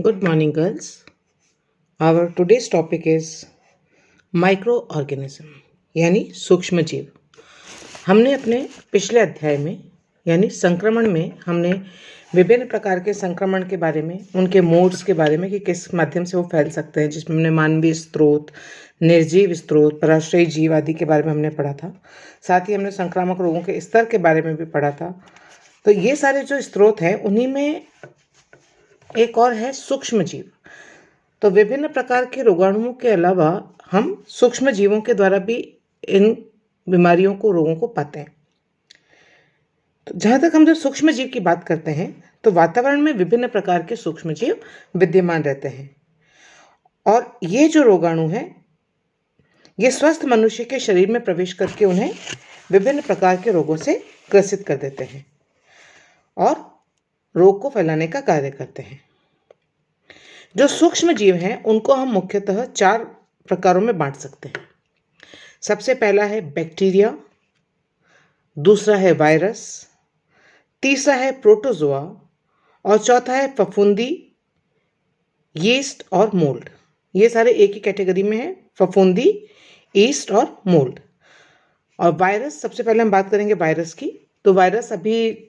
Good morning, girls. Our today's topic is microorganism यानी सूक्ष्म जीव। हमने अपने पिछले अध्याय में यानी संक्रमण में हमने विभिन्न प्रकार के संक्रमण के बारे में, उनके मोड्स के बारे में कि किस माध्यम से वो फैल सकते हैं, जिसमें हमने मानवीय स्रोत, निर्जीव स्रोत, पराश्रयी जीव आदि के बारे में हमने पढ़ा था। साथ ही हमने संक्रामक रोगों के स्तर के बारे में भी पढ़ा था। तो ये सारे जो स्रोत हैं उन्हीं में एक और है सूक्ष्म जीव। तो विभिन्न प्रकार के रोगाणुओं के अलावा हम सूक्ष्म जीवों के द्वारा भी इन बीमारियों को, रोगों को पाते हैं। तो जहाँ तक हम जब सूक्ष्म जीव की बात करते हैं तो वातावरण में विभिन्न प्रकार के सूक्ष्म जीव विद्यमान रहते हैं और ये जो रोगाणु हैं ये स्वस्थ मनुष्य के शरीर में प्रवेश करके उन्हें विभिन्न प्रकार के रोगों से ग्रसित कर देते हैं और रोग को फैलाने का कार्य करते हैं। जो सूक्ष्म जीव हैं उनको हम मुख्यतः 4 प्रकारों में बांट सकते हैं। सबसे पहला है बैक्टीरिया, दूसरा है वायरस, तीसरा है प्रोटोजोआ और चौथा है फफूंदी, यीस्ट और मोल्ड। ये सारे एक ही कैटेगरी में हैं, फफूंदी, यीस्ट और मोल्ड। और वायरस, सबसे पहले हम बात करेंगे वायरस की। तो वायरस अभी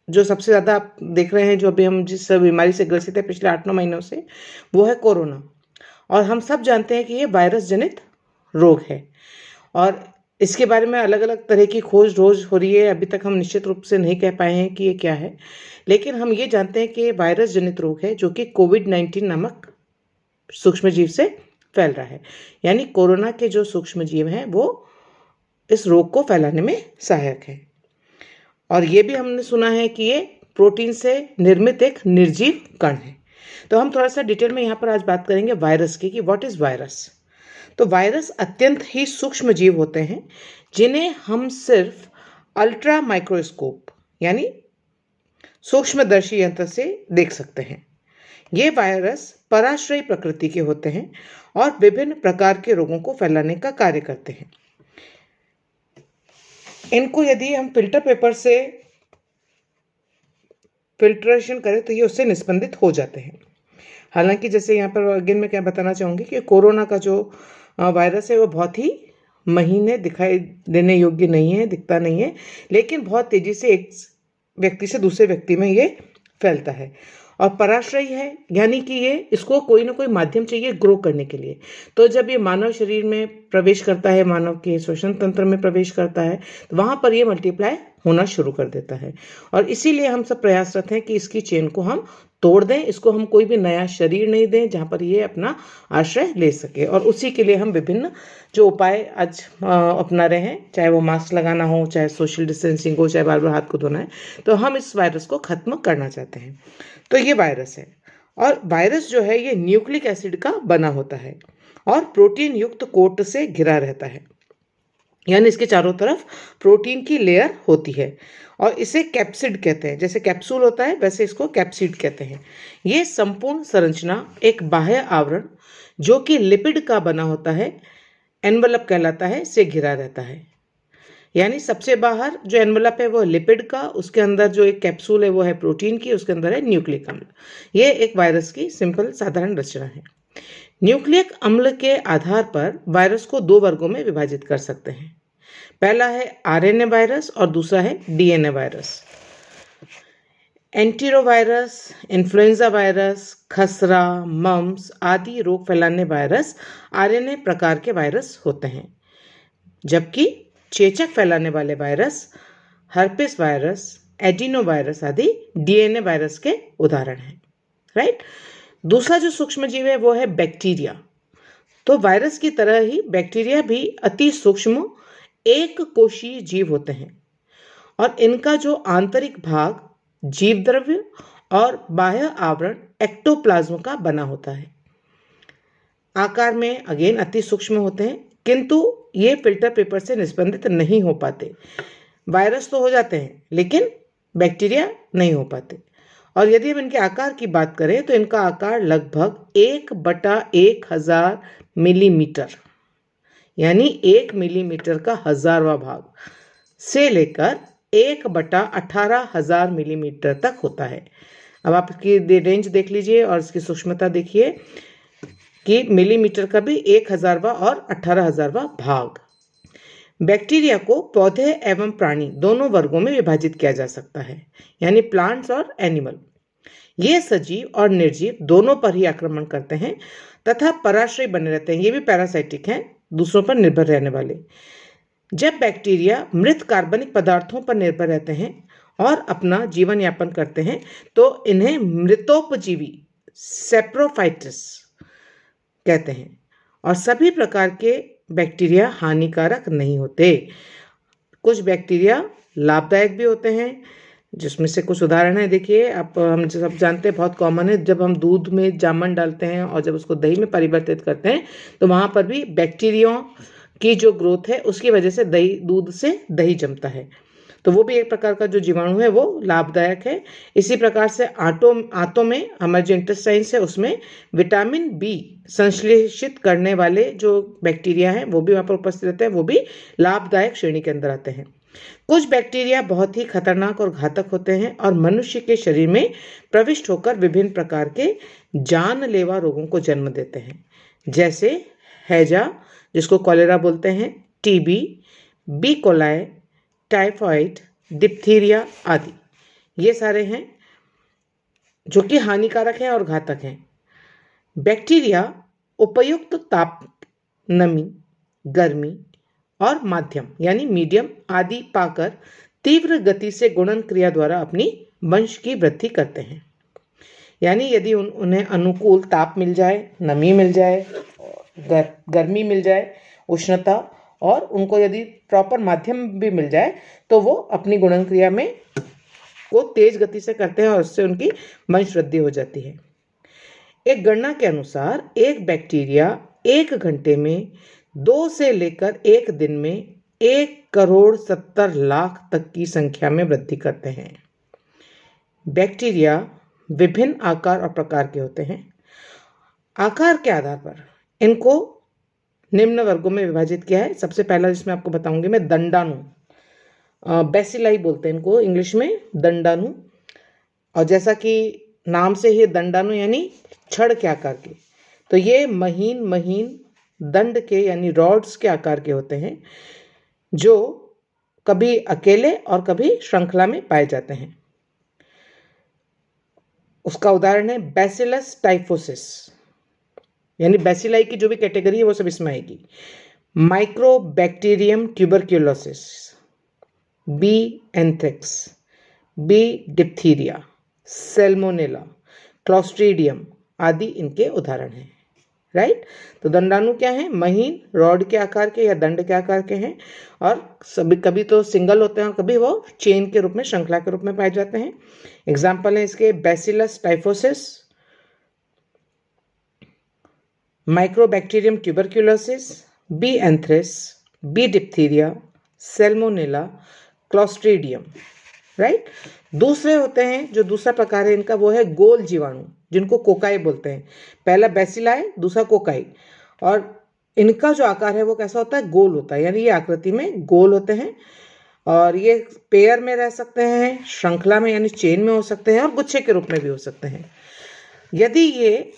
जो सबसे ज़्यादा आप देख रहे हैं, जो अभी हम जिस बीमारी से ग्रसित है पिछले 8-9 महीनों से, वो है कोरोना। और हम सब जानते हैं कि ये वायरस जनित रोग है और इसके बारे में अलग अलग तरह की खोज रोज हो रही है। अभी तक हम निश्चित रूप से नहीं कह पाए हैं कि ये क्या है, लेकिन हम ये जानते हैं कि ये वायरस जनित रोग है जो कि कोविड-19 नामक सूक्ष्म जीव से फैल रहा है। यानी कोरोना के जो सूक्ष्म जीव हैं वो इस रोग को फैलाने में सहायक है। और ये भी हमने सुना है कि ये प्रोटीन से निर्मित एक निर्जीव कण है। तो हम थोड़ा सा डिटेल में यहाँ पर आज बात करेंगे वायरस की कि व्हाट इज वायरस। तो वायरस अत्यंत ही सूक्ष्म जीव होते हैं जिन्हें हम सिर्फ अल्ट्रा माइक्रोस्कोप यानी सूक्ष्मदर्शी यंत्र से देख सकते हैं। ये वायरस पराश्रयी प्रकृति के होते हैं और विभिन्न प्रकार के रोगों को फैलाने का कार्य करते हैं। इनको यदि हम फिल्टर पेपर से फिल्ट्रेशन करें तो ये उससे निस्पंदित हो जाते हैं। हालांकि जैसे यहाँ पर अगेन मैं क्या बताना चाहूँगी कि कोरोना का जो वायरस है वो बहुत ही महीने दिखाई देने योग्य नहीं है, दिखता नहीं है, लेकिन बहुत तेज़ी से एक व्यक्ति से दूसरे व्यक्ति में ये फैलता है और पराश्रयी है, यानी कि ये इसको कोई ना कोई माध्यम चाहिए ग्रो करने के लिए। तो जब ये मानव शरीर में प्रवेश करता है, मानव के श्वसन तंत्र में प्रवेश करता है, तो वहाँ पर ये मल्टीप्लाई होना शुरू कर देता है और इसीलिए हम सब प्रयासरत हैं कि इसकी चेन को हम तोड़ दें, इसको हम कोई भी नया शरीर नहीं दें जहाँ पर ये अपना आश्रय ले सके। और उसी के लिए हम विभिन्न जो उपाय आज अपना रहे हैं, चाहे वो मास्क लगाना हो, चाहे सोशल डिस्टेंसिंग हो, चाहे बार बार हाथ को धोना है, तो हम इस वायरस को खत्म करना चाहते हैं। तो ये वायरस है और वायरस जो है ये न्यूक्लिक एसिड का बना होता है और प्रोटीन युक्त कोट से घिरा रहता है, यानी इसके चारों तरफ प्रोटीन की लेयर होती है और इसे कैप्सिड कहते हैं। जैसे कैप्सूल होता है वैसे इसको कैप्सिड कहते हैं। ये संपूर्ण संरचना एक बाह्य आवरण जो कि लिपिड का बना होता है, एनवलप कहलाता है, से घिरा रहता है। यानी सबसे बाहर जो एनवलप है वो लिपिड का, उसके अंदर जो एक कैप्सूल है वो है प्रोटीन की, उसके अंदर है न्यूक्लिक अम्ल। ये एक वायरस की सिंपल साधारण रचना है। न्यूक्लिक अम्ल के आधार पर वायरस को 2 वर्गों में विभाजित कर सकते हैं। पहला है आरएनए वायरस और दूसरा है डीएनए वायरस। एंटीरोवायरस, इन्फ्लुएंजा वायरस, खसरा, मम्स आदि रोग फैलाने वायरस आरएनए प्रकार के वायरस होते हैं, जबकि चेचक फैलाने वाले virus, herpes virus, adeno virus आदि डीएनए वायरस के उदाहरण हैं। राइट। दूसरा जो सूक्ष्म जीव है वो है बैक्टीरिया। तो वायरस की तरह ही बैक्टीरिया भी अति सूक्ष्म एक कोशीय जीव होते हैं और इनका जो आंतरिक भाग जीव द्रव्य और बाह्य आवरण एक्टोप्लाज्म का बना होता है। आकार में अगेन अति सूक्ष्म होते हैं, किंतु ये फिल्टर पेपर से निस्पंदित नहीं हो पाते। वायरस तो हो जाते हैं लेकिन बैक्टीरिया नहीं हो पाते। और यदि हम इनके आकार की बात करें तो इनका आकार लगभग 1/1000 मिलीमीटर यानी 1 मिलीमीटर का 1000वां भाग से लेकर 1/18,000 मिलीमीटर तक होता है। अब आप इसकी रेंज देख लीजिए और इसकी सूक्ष्मता देखिए कि मिलीमीटर का भी 1000वां और 18000वां भाग। बैक्टीरिया को पौधे एवं प्राणी दोनों वर्गों में विभाजित किया जा सकता है, यानी प्लांट्स और एनिमल। ये सजीव और निर्जीव दोनों पर ही आक्रमण करते हैं तथा पराश्रयी बने रहते हैं। ये भी पैरासाइटिक हैं, दूसरों पर निर्भर रहने वाले। जब बैक्टीरिया मृत कार्बनिक पदार्थों पर निर्भर रहते हैं और अपना जीवन यापन करते हैं तो इन्हें मृतोपजीवी सेप्रोफाइट्स कहते हैं। और सभी प्रकार के बैक्टीरिया हानिकारक नहीं होते। कुछ बैक्टीरिया लाभदायक भी होते हैं, जिसमें से कुछ उदाहरण है। देखिए, आप हम सब जानते हैं, बहुत कॉमन है, जब हम दूध में जामन डालते हैं और जब उसको दही में परिवर्तित करते हैं तो वहाँ पर भी बैक्टीरिया की जो ग्रोथ है उसकी वजह से दूध से दही जमता है। तो वो भी एक प्रकार का जो जीवाणु है वो लाभदायक है। इसी प्रकार से आंतों में हमारे जो इंटेस्टाइन्स है उसमें विटामिन बी संश्लेषित करने वाले जो बैक्टीरिया हैं वो भी वहाँ पर उपस्थित रहते हैं, वो भी लाभदायक श्रेणी के अंदर आते हैं। कुछ बैक्टीरिया बहुत ही खतरनाक और घातक होते हैं और मनुष्य के शरीर में प्रविष्ट होकर विभिन्न प्रकार के जानलेवा रोगों को जन्म देते हैं, जैसे हैजा, जिसको कॉलेरा बोलते हैं, TB, B coli, typhoid, diphtheria आदि। ये सारे हैं जो कि हानिकारक हैं और घातक हैं। बैक्टीरिया उपयुक्त ताप, नमी, गर्मी और माध्यम यानी मीडियम आदि पाकर तीव्र गति से गुणन क्रिया द्वारा अपनी वंश की वृद्धि करते हैं। यानी यदि उन्हें अनुकूल ताप मिल जाए, नमी मिल जाए, गर्मी मिल जाए, उष्णता, और उनको यदि प्रॉपर माध्यम भी मिल जाए तो वो अपनी गुणन क्रिया में को तेज गति से करते हैं और उससे उनकी वंश वृद्धि हो जाती है। एक गणना के अनुसार एक बैक्टीरिया 1 घंटे में 2 से लेकर 1 दिन में 1,70,00,000 तक की संख्या में वृद्धि करते हैं। बैक्टीरिया विभिन्न आकार और प्रकार के होते हैं। आकार के आधार पर इनको निम्न वर्गों में विभाजित किया है। सबसे पहला जिसमें आपको बताऊंगी मैं, दंडाणु, बेसिलाई बोलते हैं इनको इंग्लिश में, दंडाणु। और जैसा कि नाम से ही दंडाणु यानी छड़ के आकार के, तो ये महीन महीन दंड के यानी रॉड्स के आकार के होते हैं, जो कभी अकेले और कभी श्रृंखला में पाए जाते हैं। उसका उदाहरण है बैसिलस टाइफोसिस, यानी बैसिलाई की जो भी कैटेगरी है वो सब इसमें आएगी। Mycobacterium tuberculosis, B anthrax, B diphtheria, salmonella, clostridium आदि इनके उदाहरण हैं। राइट। तो दंडाणु क्या है? महीन रॉड के आकार के या दंड के आकार के हैं, और सभी कभी तो सिंगल होते हैं और कभी वो चेन के रूप में, श्रृंखला के रूप में पाए जाते हैं। एग्जाम्पल है इसके bacillus typhosis, mycobacterium tuberculosis, B anthracis, B diphtheria, salmonella, clostridium. Right. दूसरे होते हैं, जो दूसरा प्रकार है इनका वो है गोल जीवाणु, जिनको कोकाई बोलते हैं। पहला बैसिलाई, दूसरा कोकाई। और इनका जो आकार है वो कैसा होता है? गोल होता है, यानी ये आकृति में गोल होते हैं, और ये पेयर में रह सकते हैं, श्रृंखला में यानी चेन में हो सकते हैं, और गुच्छे के रूप में भी हो सकते हैं। यदि ये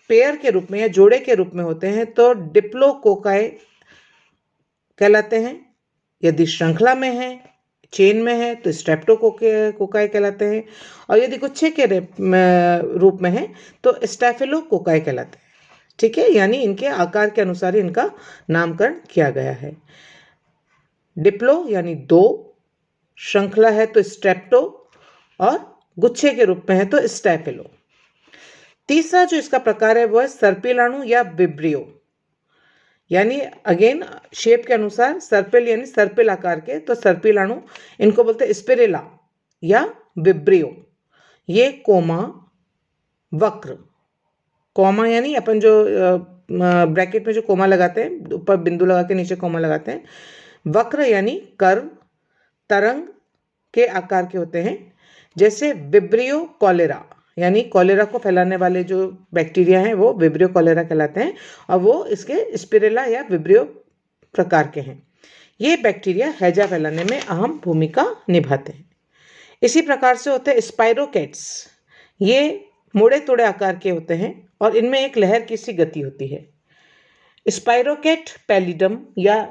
पेयर के रूप में या जोड़े के रूप में होते हैं तो डिप्लोकोकाई कहलाते हैं। यदि श्रृंखला में है, चेन में है, तो स्ट्रेप्टोकोकाई कहलाते हैं, और यदि गुच्छे के रूप में है तो स्टैफिलोकोकाई कहलाते हैं। ठीक है, यानी इनके आकार के अनुसार ही इनका नामकरण किया गया है। डिप्लो यानी 2, श्रृंखला है तो स्ट्रेप्टो, और गुच्छे के रूप में है तो स्टैफिलो। तीसरा जो इसका प्रकार है वो है सर्पिलाणु या विब्रियो, यानी अगेन शेप के अनुसार सर्पिल यानी सर्पिल आकार के, तो सर्पिलाणु इनको बोलते हैं स्पिरेला या विब्रियो। ये कोमा, वक्र, कोमा यानी अपन जो ब्रैकेट में जो कोमा लगाते हैं, ऊपर बिंदु लगा के नीचे कोमा लगाते हैं, वक्र यानी कर्व, तरंग के आकार के होते हैं। जैसे विब्रियो कॉलेरा, यानी कॉलेरा को फैलाने वाले जो बैक्टीरिया हैं वो विब्रियो कॉलेरा कहलाते हैं, और वो इसके स्पिरेला या विब्रियो प्रकार के हैं। ये बैक्टीरिया हैजा फैलाने में अहम भूमिका निभाते हैं। इसी प्रकार से होते हैं स्पाइरोकेट्स, ये मुड़े तुड़े आकार के होते हैं और इनमें एक लहर की सी गति होती है। स्पाइरोकेट पैलिडम या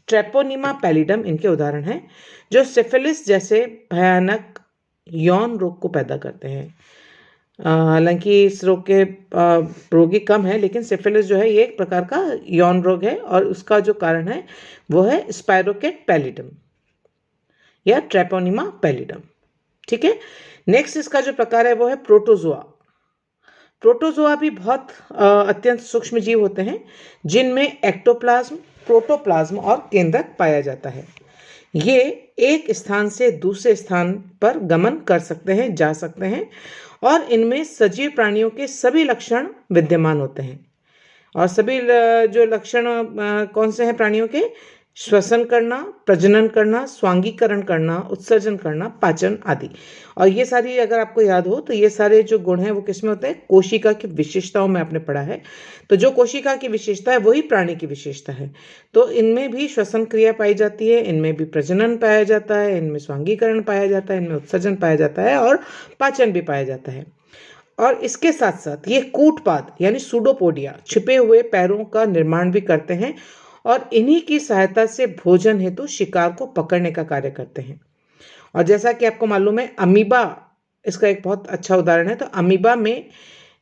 ट्रेपोनिमा पैलिडम इनके उदाहरण हैं, जो सिफिलिस जैसे भयानक यौन रोग को पैदा करते हैं। हालांकि इस रोग के रोगी कम है, लेकिन सिफिलिस जो है ये एक प्रकार का यौन रोग है और उसका जो कारण है वो है स्पाइरोकेट पैलिडम या ट्रेपोनिमा पैलिडम। ठीक है, नेक्स्ट इसका जो प्रकार है वो है प्रोटोजोआ। प्रोटोजोआ भी बहुत अत्यंत सूक्ष्म जीव होते हैं, जिनमें एक्टोप्लाज्म, प्रोटोप्लाज्म और केंद्रक पाया जाता है। ये एक स्थान से दूसरे स्थान पर गमन कर सकते हैं, जा सकते हैं, और इनमें सजीव प्राणियों के सभी लक्षण विद्यमान होते हैं। और सभी जो लक्षण कौन से हैं प्राणियों के? श्वसन करना, प्रजनन करना, स्वांगीकरण करना, उत्सर्जन करना, पाचन आदि। और ये सारी अगर आपको याद हो तो ये सारे जो गुण हैं वो किसमें होते हैं? कोशिका की विशेषताओं में आपने पढ़ा है। तो जो कोशिका की विशेषता है वही प्राणी की विशेषता है। तो इनमें भी श्वसन क्रिया पाई जाती है, इनमें भी प्रजनन पाया जाता है, इनमें स्वांगीकरण पाया जाता है, इनमें उत्सर्जन पाया जाता है और पाचन भी पाया जाता है। और इसके साथ साथ ये कूटपाद यानी सूडोपोडिया, छिपे हुए पैरों का निर्माण भी करते हैं और इन्हीं की सहायता से भोजन हेतु शिकार को पकड़ने का कार्य करते हैं। और जैसा कि आपको मालूम है, अमीबा इसका एक बहुत अच्छा उदाहरण है। तो अमीबा में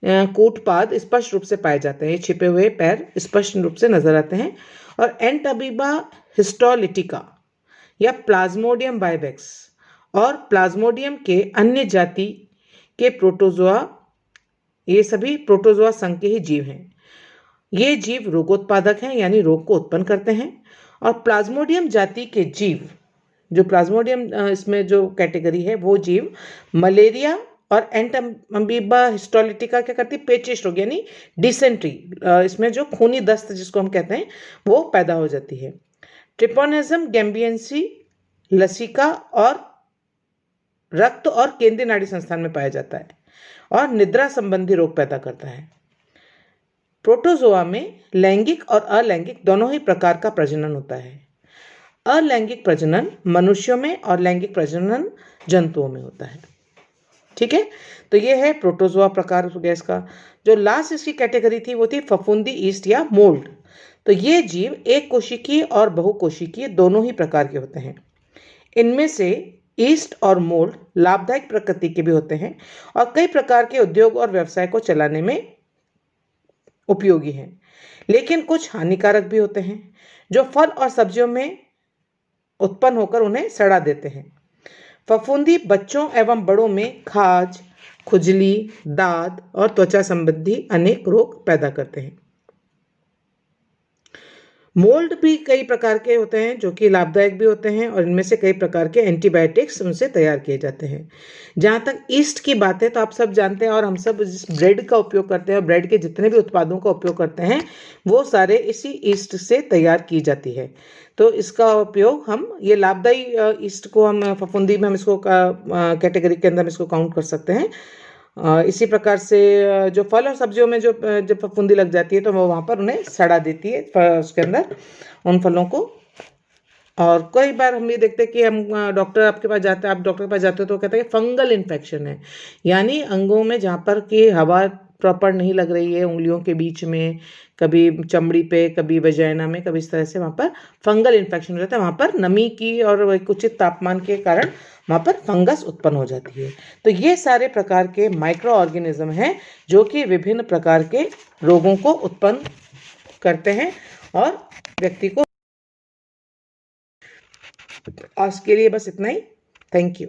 कूटपाद स्पष्ट रूप से पाए जाते हैं, ये छिपे हुए पैर स्पष्ट रूप से नजर आते हैं। और एंट अमीबा हिस्टोलिटिका या प्लाज्मोडियम बाइबेक्स और प्लाज्मोडियम के अन्य जाति के प्रोटोजोआ, ये सभी प्रोटोजोआ संघ के ही जीव हैं। ये जीव रोगोत्पादक हैं, यानी रोग को उत्पन्न करते हैं। और प्लाज्मोडियम जाति के जीव, जो प्लाज्मोडियम इसमें जो कैटेगरी है, वो जीव मलेरिया और एंटअमीबा हिस्टोलिटिका क्या करती है? पेचिश रोग यानी डिसेंट्री, इसमें जो खूनी दस्त जिसको हम कहते हैं वो पैदा हो जाती है। ट्रिपोनेजम गैम्बियंसी लसिका और रक्त और केंद्रीय नाड़ी संस्थान में पाया जाता है और निद्रा संबंधी रोग पैदा करता है। प्रोटोजोआ में लैंगिक और अलैंगिक दोनों ही प्रकार का प्रजनन होता है। अलैंगिक प्रजनन मनुष्यों में और लैंगिक प्रजनन जंतुओं में होता है। ठीक है, तो ये है प्रोटोजोआ प्रकार हो गया इसका। जो लास्ट इसकी कैटेगरी थी वो थी फफूंदी ईस्ट या मोल्ड। तो ये जीव एक कोशिकीय और बहुकोशिकीय दोनों ही प्रकार के होते हैं। इनमें से ईस्ट और मोल्ड लाभदायक प्रकृति के भी होते हैं और कई प्रकार के उद्योग और व्यवसाय को चलाने में उपयोगी हैं, लेकिन कुछ हानिकारक भी होते हैं जो फल और सब्जियों में उत्पन्न होकर उन्हें सड़ा देते हैं। फफूंदी बच्चों एवं बड़ों में खाज, खुजली, दाद और त्वचा संबंधी अनेक रोग पैदा करते हैं। मोल्ड भी कई प्रकार के होते हैं जो कि लाभदायक भी होते हैं और इनमें से कई प्रकार के एंटीबायोटिक्स उनसे तैयार किए जाते हैं। जहाँ तक ईस्ट की बात है तो आप सब जानते हैं और हम सब जिस ब्रेड का उपयोग करते हैं और ब्रेड के जितने भी उत्पादों का उपयोग करते हैं वो सारे इसी ईस्ट से तैयार की जाती है। तो इसका उपयोग हम ये लाभदायी ईस्ट को हम फफूंदी में हम इसको कैटेगरी के अंदर हम इसको काउंट कर सकते हैं। इसी प्रकार से जो फल और सब्जियों में जो जब फफूंदी लग जाती है तो वो वहाँ पर उन्हें सड़ा देती है उसके अंदर उन फलों को। और कई बार हम ये देखते हैं कि हम डॉक्टर आपके पास जाते हैं, आप डॉक्टर के पास जाते हो तो कहते हैं फंगल इन्फेक्शन है, यानी अंगों में जहाँ पर कि हवा प्रॉपर नहीं लग रही है, उंगलियों के बीच में, कभी चमड़ी पे, कभी वजाइना में, कभी इस तरह से वहाँ पर फंगल इन्फेक्शन हो जाता है। वहाँ पर नमी की और उचित तापमान के कारण वहाँ पर फंगस उत्पन्न हो जाती है। तो ये सारे प्रकार के माइक्रो ऑर्गेनिज्म हैं जो कि विभिन्न प्रकार के रोगों को उत्पन्न करते हैं और व्यक्ति को। आज के लिए बस इतना ही। Thank you.